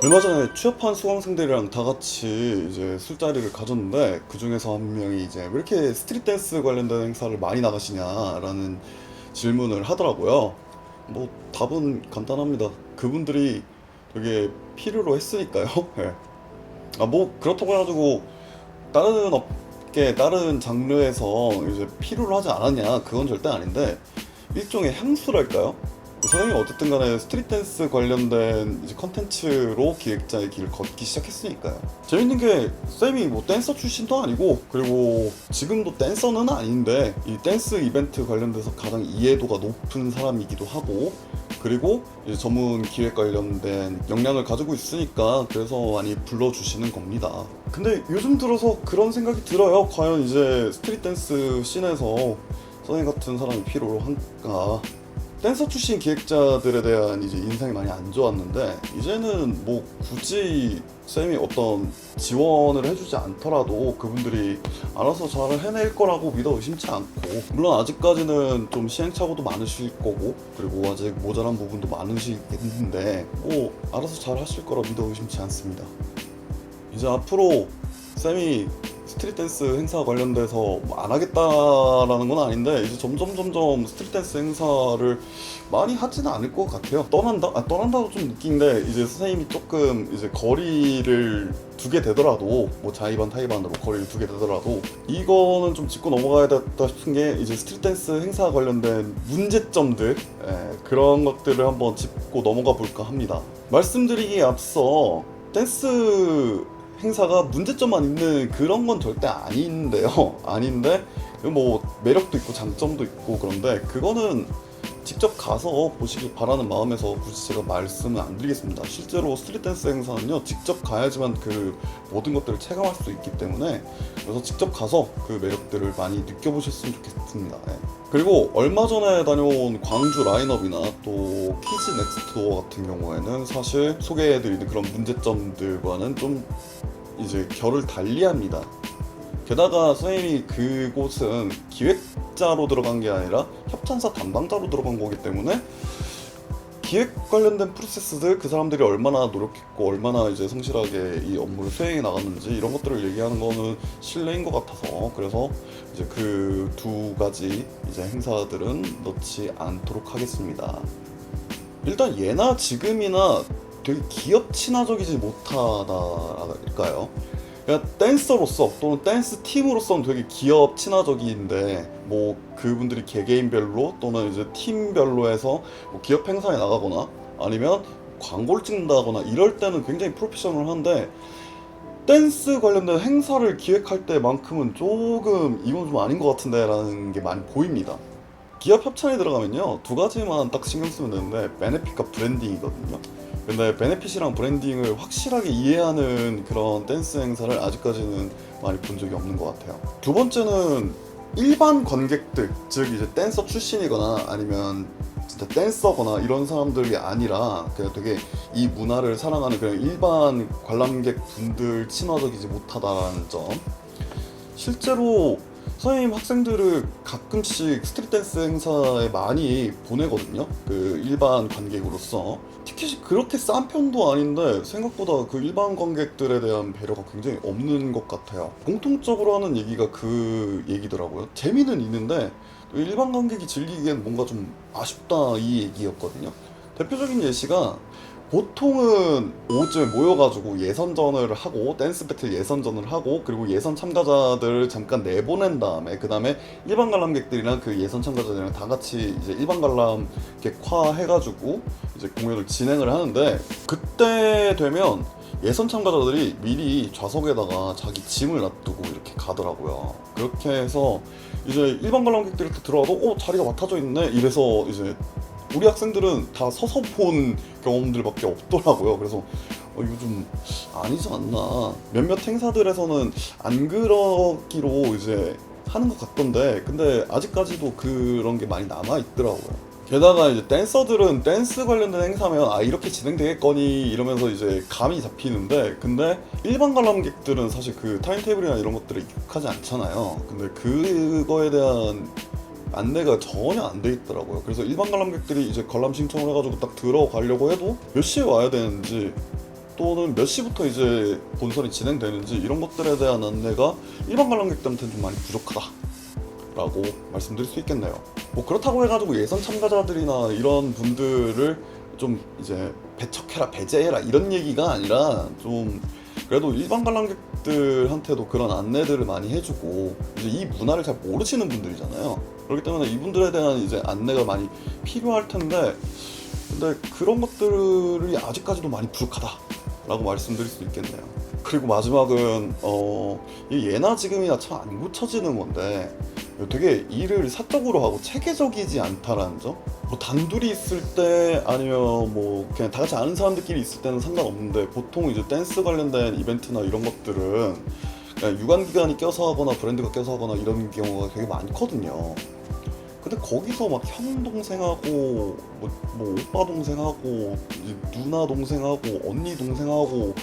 얼마 전에 취업한 수강생들이랑 다 같이 이제 술자리를 가졌는데 그 중에서 한 명이 이제 왜 이렇게 스트릿 댄스 관련된 행사를 많이 나가시냐라는 질문을 하더라고요. 뭐 답은 간단합니다. 그분들이 되게 필요로 했으니까요. 예. 뭐 그렇다고 해가지고 다른 업계 다른 장르에서 이제 필요로 하지 않았냐, 그건 절대 아닌데 일종의 향수랄까요? 선생님이 어쨌든 간에 스트릿 댄스 관련된 이제 컨텐츠로 기획자의 길을 걷기 시작했으니까요. 재밌는 게 쌤이 뭐 댄서 출신도 아니고, 그리고 지금도 댄서는 아닌데 이 댄스 이벤트 관련돼서 가장 이해도가 높은 사람이기도 하고, 그리고 이제 전문 기획 관련된 역량을 가지고 있으니까 그래서 많이 불러주시는 겁니다. 근데 요즘 들어서 그런 생각이 들어요. 과연 이제 스트릿 댄스 씬에서 선생님 같은 사람이 필요한가? 댄서 출신 기획자들에 대한 이제 인상이 많이 안 좋았는데, 이제는 뭐 굳이 쌤이 어떤 지원을 해주지 않더라도 그분들이 알아서 잘 해낼 거라고 믿어 의심치 않고, 물론 아직까지는 좀 시행착오도 많으실 거고 그리고 아직 모자란 부분도 많으시겠는데 뭐 알아서 잘 하실 거라 믿어 의심치 않습니다. 이제 앞으로 쌤이 스트릿 댄스 행사 관련돼서 뭐안 하겠다라는 건 아닌데, 이제 점점 스트릿 댄스 행사를 많이 하지는 않을 것 같아요. 떠난다고 좀 느낀데, 이제 선생님이 조금 이제 거리를 두게 되더라도, 뭐 자의반 타의반으로 거리를 두게 되더라도 이거는 좀 짚고 넘어가야 겠다 싶은 게, 이제 스트릿 댄스 행사 관련된 문제점들, 그런 것들을 한번 짚고 넘어가 볼까 합니다. 말씀드리기에 앞서 댄스 행사가 문제점만 있는 그런 건 절대 아닌데요. 아닌데 뭐 매력도 있고 장점도 있고, 그런데 그거는 직접 가서 보시길 바라는 마음에서 굳이 제가 말씀을 안 드리겠습니다. 실제로 스트릿 댄스 행사는요, 직접 가야지만 그 모든 것들을 체감할 수 있기 때문에, 그래서 직접 가서 그 매력들을 많이 느껴보셨으면 좋겠습니다. 그리고 얼마 전에 다녀온 광주 라인업이나 또 키즈 넥스트 도어 같은 경우에는 사실 소개해드리는 그런 문제점들과는 좀 이제 결을 달리합니다. 게다가 선생님이 그곳은 기획자로 들어간 게 아니라 협찬사 담당자로 들어간 거기 때문에 기획 관련된 프로세스들, 그 사람들이 얼마나 노력했고 얼마나 이제 성실하게 이 업무를 수행해 나갔는지 이런 것들을 얘기하는 거는 실례인 것 같아서, 그래서 이제 그 두 가지 이제 행사들은 넣지 않도록 하겠습니다. 일단 예나 지금이나 되게 기업 친화적이지 못하다랄까요? 그러니까 댄서로서 또는 댄스 팀으로서는 되게 기업 친화적인데, 뭐 그분들이 개개인별로 또는 이제 팀별로 해서 뭐 기업 행사에 나가거나 아니면 광고를 찍는다거나 이럴 때는 굉장히 프로페셔널한데, 댄스 관련된 행사를 기획할 때만큼은 조금 이건 좀 아닌 것 같은데 라는 게 많이 보입니다. 기업 협찬이 들어가면요, 두 가지만 딱 신경 쓰면 되는데 베네핏과 브랜딩이거든요. 근데 베네핏이랑 브랜딩을 확실하게 이해하는 그런 댄스 행사를 아직까지는 많이 본 적이 없는 것 같아요. 두 번째는 일반 관객들, 즉 이제 댄서 출신이거나 아니면 진짜 댄서거나 이런 사람들이 아니라 그냥 되게 이 문화를 사랑하는 그냥 일반 관람객 분들 친화적이지 못하다라는 점. 실제로 선생님 학생들을 가끔씩 스트릿 댄스 행사에 많이 보내거든요. 그 일반 관객으로서 티켓이 그렇게 싼 편도 아닌데 생각보다 그 일반 관객들에 대한 배려가 굉장히 없는 것 같아요. 공통적으로 하는 얘기가 그 얘기더라고요. 재미는 있는데 일반 관객이 즐기기엔 뭔가 좀 아쉽다, 이 얘기였거든요. 대표적인 예시가, 보통은 오후쯤에 모여가지고 예선전을 하고 댄스 배틀 예선전을 하고, 그리고 예선 참가자들을 잠깐 내보낸 다음에 그 다음에 일반 관람객들이랑 그 예선 참가자들이랑 다 같이 이제 일반 관람객화 해가지고 이제 공연을 진행을 하는데, 그때 되면 예선 참가자들이 미리 좌석에다가 자기 짐을 놔두고 이렇게 가더라고요. 그렇게 해서 이제 일반 관람객들이 들어와도 자리가 맡아져 있네 이래서 이제 우리 학생들은 다 서서 본 경험들밖에 없더라고요. 그래서 이거 좀 아니지 않나. 몇몇 행사들에서는 안 그러기로 이제 하는 것 같던데, 근데 아직까지도 그런 게 많이 남아 있더라고요. 게다가 이제 댄서들은 댄스 관련된 행사면 이렇게 진행되겠거니 이러면서 이제 감이 잡히는데, 근데 일반 관람객들은 사실 그 타임테이블이나 이런 것들에 익숙하지 않잖아요. 근데 그거에 대한 안내가 전혀 안 돼 있더라고요. 그래서 일반 관람객들이 이제 관람 신청을 해가지고 딱 들어가려고 해도 몇 시에 와야 되는지, 또는 몇 시부터 이제 본선이 진행되는지 이런 것들에 대한 안내가 일반 관람객들한테는 좀 많이 부족하다라고 말씀드릴 수 있겠네요. 뭐 그렇다고 해가지고 예선 참가자들이나 이런 분들을 좀 이제 배척해라, 배제해라 이런 얘기가 아니라 좀 그래도 일반 관람객들한테도 그런 안내들을 많이 해주고 이제 이 문화를 잘 모르시는 분들이잖아요. 그렇기 때문에 이분들에 대한 이제 안내가 많이 필요할 텐데 근데 그런 것들이 아직까지도 많이 부족하다라고 말씀드릴 수 있겠네요. 그리고 마지막은 이 예나 지금이나 참 안 고쳐지는 건데 되게 일을 사적으로 하고 체계적이지 않다라는 점. 뭐 단둘이 있을 때 아니면 뭐 그냥 다 같이 아는 사람들끼리 있을 때는 상관없는데 보통 이제 댄스 관련된 이벤트나 이런 것들은 그냥 유관기관이 껴서 하거나 브랜드가 껴서 하거나 이런 경우가 되게 많거든요. 근데 거기서 막 형 동생하고 뭐 오빠 동생하고 이제 누나 동생하고 언니 동생하고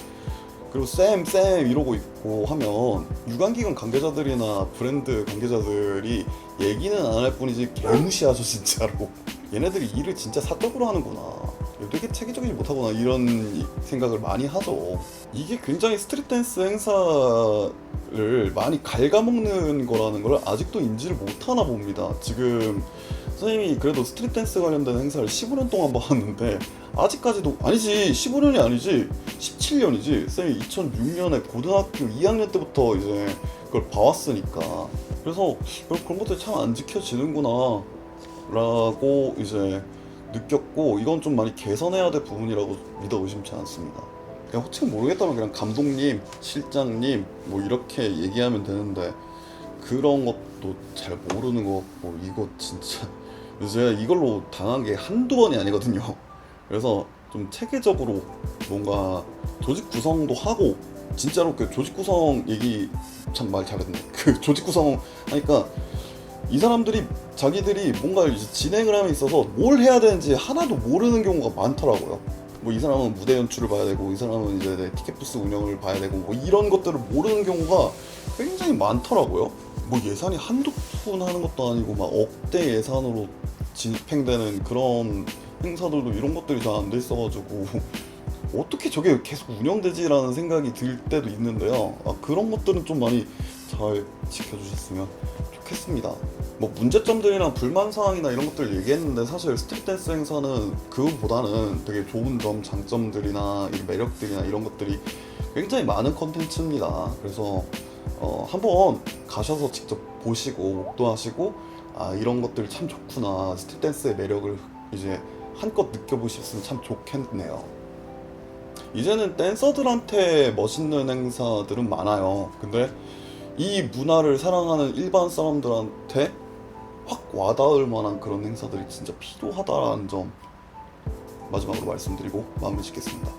그리고 쌤 이러고 있고 하면 유관기관 관계자들이나 브랜드 관계자들이 얘기는 안 할 뿐이지 개무시하죠 진짜로. 얘네들이 일을 진짜 사적으로 하는구나, 되게 체계적이지 못하구나 이런 생각을 많이 하죠. 이게 굉장히 스트릿 댄스 행사를 많이 갉아먹는 거라는 걸 아직도 인지를 못하나 봅니다. 지금 선생님이 그래도 스트릿 댄스 관련된 행사를 15년 동안 봐왔는데 아직까지도 아니지 15년이 아니지 17년이지 쌤이 2006년에 고등학교 2학년 때부터 이제 그걸 봐왔으니까 그래서 그런 것들이 참 안 지켜지는구나 라고 이제 느꼈고 이건 좀 많이 개선해야 될 부분이라고 믿어 의심치 않습니다. 그냥 혹시 모르겠다면 그냥 감독님, 실장님 뭐 이렇게 얘기하면 되는데 그런 것도 잘 모르는 것 같고 이거 진짜 제가 이걸로 당한 게 한두 번이 아니거든요. 그래서 좀 체계적으로 뭔가 조직 구성도 하고 진짜로 그 조직 구성 얘기 참 말 잘했네. 그 조직 구성 하니까 이 사람들이 자기들이 뭔가 이제 진행을 함에 있어서 뭘 해야 되는지 하나도 모르는 경우가 많더라고요. 뭐 이 사람은 무대 연출을 봐야 되고 이 사람은 이제 내 티켓 부스 운영을 봐야 되고 뭐 이런 것들을 모르는 경우가 굉장히 많더라고요. 뭐 예산이 한두 푼 하는 것도 아니고 막 억대 예산으로 집행되는 그런 행사들도 이런 것들이 잘 안 돼 있어가지고 어떻게 저게 계속 운영되지라는 생각이 들 때도 있는데요. 그런 것들은 좀 많이 잘 지켜주셨으면 좋겠습니다. 뭐 문제점들이나 불만사항이나 이런 것들 얘기했는데 사실 스트릿 댄스 행사는 그거보다는 되게 좋은 점, 장점들이나 매력들이나 이런 것들이 굉장히 많은 컨텐츠입니다. 그래서 한번 가셔서 직접 보시고 목도하시고 이런 것들 참 좋구나, 스트릿 댄스의 매력을 이제 한껏 느껴보셨으면 참 좋겠네요. 이제는 댄서들한테 멋있는 행사들은 많아요. 근데 이 문화를 사랑하는 일반 사람들한테 확 와닿을 만한 그런 행사들이 진짜 필요하다는 점 마지막으로 말씀드리고 마무리 짓겠습니다.